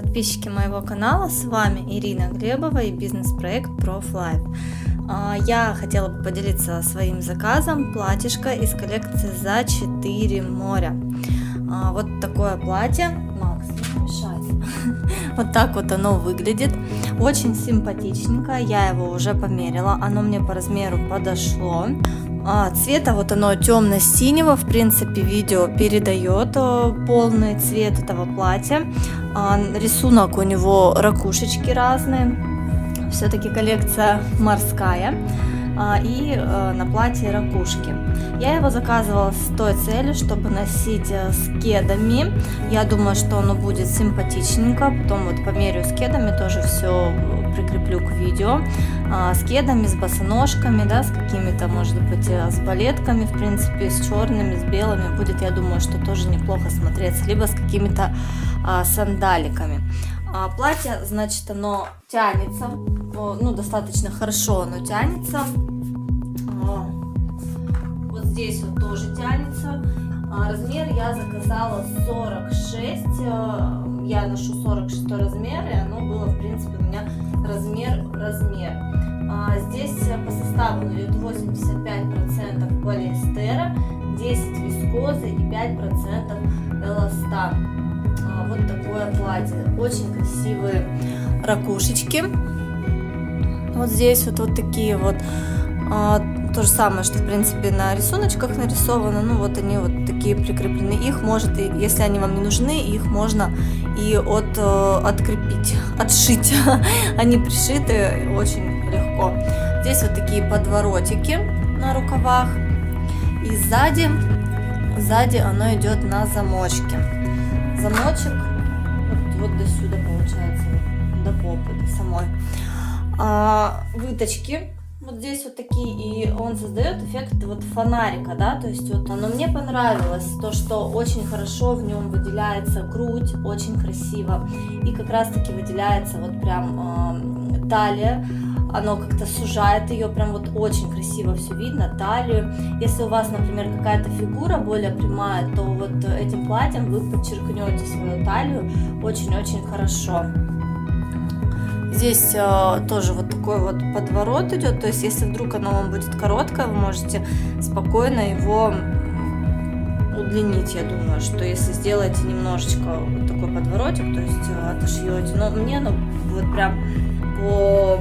подписчики моего канала, с вами Ирина Глебова и бизнес-проект ProfLife. Я хотела бы поделиться своим заказом платьишко из коллекции «За 4 моря». Вот такое платье. Макс, не мешай. Вот так вот оно выглядит. Очень симпатичненько. Я его уже померила. Оно мне по размеру подошло. Цвета вот оно темно-синего. В принципе, видео передает полный цвет этого платья. Рисунок у него ракушечки разные. Все-таки коллекция морская. И на платье ракушки. Я его заказывала с той целью, чтобы носить с кедами. Я думаю, что оно будет симпатичненько. Потом вот померю с кедами, тоже все прикреплю к видео. С кедами, с босоножками, да, с какими-то, может быть, с балетками, в принципе, с черными, с белыми. Будет, я думаю, что тоже неплохо смотреться. Либо с какими-то сандаликами. Платье, значит, оно тянется, ну, достаточно хорошо оно тянется. Вот здесь вот тоже тянется. Размер я заказала 46. Я ношу 46 размер, и оно было, в принципе, у меня размер. Здесь по составу идет 85% полиэстера, 10% вискозы и 5% эластан. Вот такое платье. Очень красивые ракушечки. Вот здесь вот такие вот. То же самое, что в принципе на рисуночках нарисовано. Ну вот они вот такие прикреплены. Их может, если они вам не нужны, их можно и открепить, отшить. Они пришиты очень легко. Здесь вот такие подворотики на рукавах. И сзади оно идет на замочке. Замочек вот до сюда получается, до попы, до самой. Выточки вот здесь вот такие, и он создает эффект вот фонарика, да, то есть вот оно мне понравилось, то, что очень хорошо в нем выделяется грудь, очень красиво, и как раз таки выделяется вот прям талия. Оно как-то сужает ее, прям вот очень красиво все видно, талию. Если у вас, например, какая-то фигура более прямая, то вот этим платьем вы подчеркнете свою талию очень-очень хорошо. Здесь тоже вот такой вот подворот идет, то есть если вдруг оно вам будет короткое, вы можете спокойно его удлинить. Я думаю, что если сделаете немножечко вот такой подворотик, то есть отошьете, но мне оно вот прям по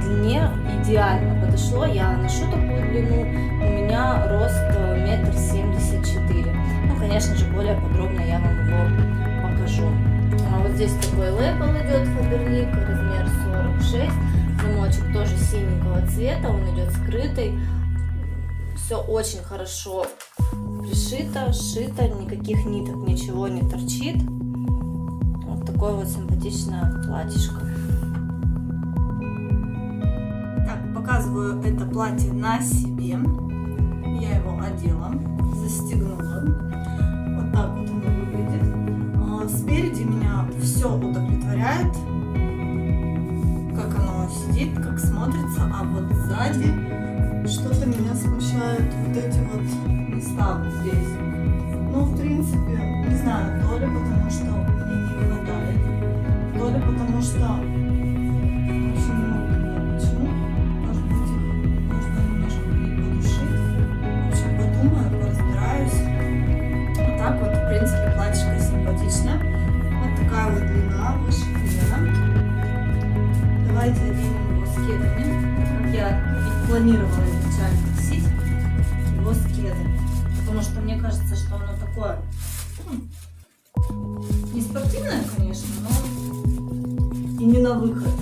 длине идеально подошло. Я ношу такую длину, у меня рост 1,74 м. Ну, конечно же, более подробно я вам его покажу. Вот здесь такой лейбл идет, Фаберлик, размер 46. Замочек тоже синенького цвета, он идет скрытый. Все очень хорошо пришито, сшито, никаких ниток, ничего не торчит. Вот такое вот симпатичное платьишко. Показываю это платье на себе. Я его одела, застегнула. Вот так вот оно выглядит. Спереди меня все удовлетворяет, как оно сидит, как смотрится. А вот сзади что-то меня смущает, вот эти вот места вот здесь. Ну, в принципе, не знаю, то ли потому что мне не хватает, то ли потому что давайте оденем его с кедами, как я и планировала изначально носить его с кедами, потому что мне кажется, что оно такое не спортивное, конечно, но и не на выход.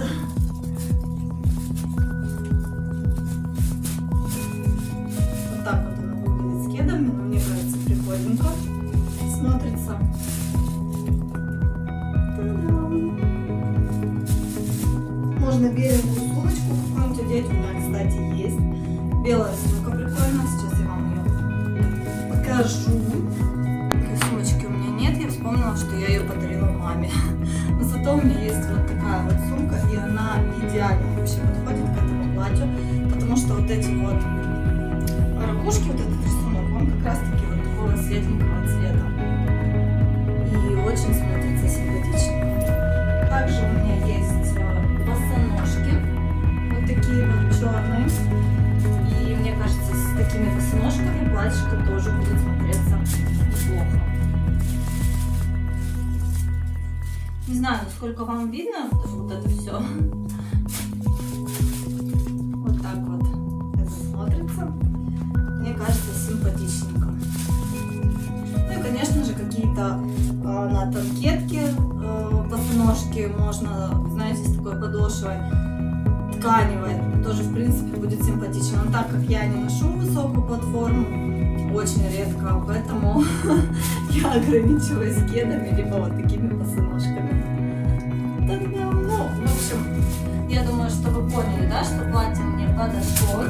Вот так вот оно выглядит с кедами, но мне кажется, прикольненько смотрится. Можно белую сумочку какую-нибудь одеть, у меня, кстати, есть белая сумка прикольная, сейчас я вам ее покажу. Такой сумочки у меня нет, я вспомнила, что я ее подарила маме, но зато у меня есть вот такая вот сумка, и она идеально вообще подходит к этому платью, потому что вот эти вот ракушки, вот этот рисунок, он как раз таки вот такого светленького цвета и очень смотрится симпатично. знаю, насколько вам видно вот это все. Вот так вот это смотрится. Мне кажется, симпатичненько. Ну и, конечно же, какие-то на танкетке босоножки можно, знаете, с такой подошвой тканевой. Тоже, в принципе, будет симпатично. Но так как я не ношу высокую платформу, очень редко, поэтому я ограничиваюсь кедами, либо вот такими босоножками. Ну, в общем, я думаю, что вы поняли, да, что платье мне подошло.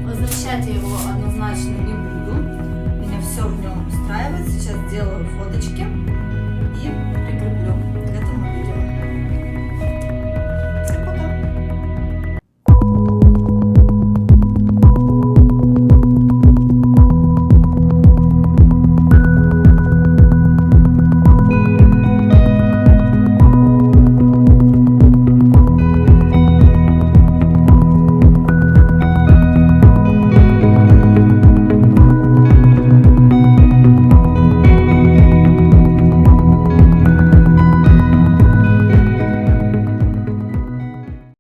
Возвращать я его однозначно не буду. Меня все в нем устраивает. Сейчас делаю фоточки.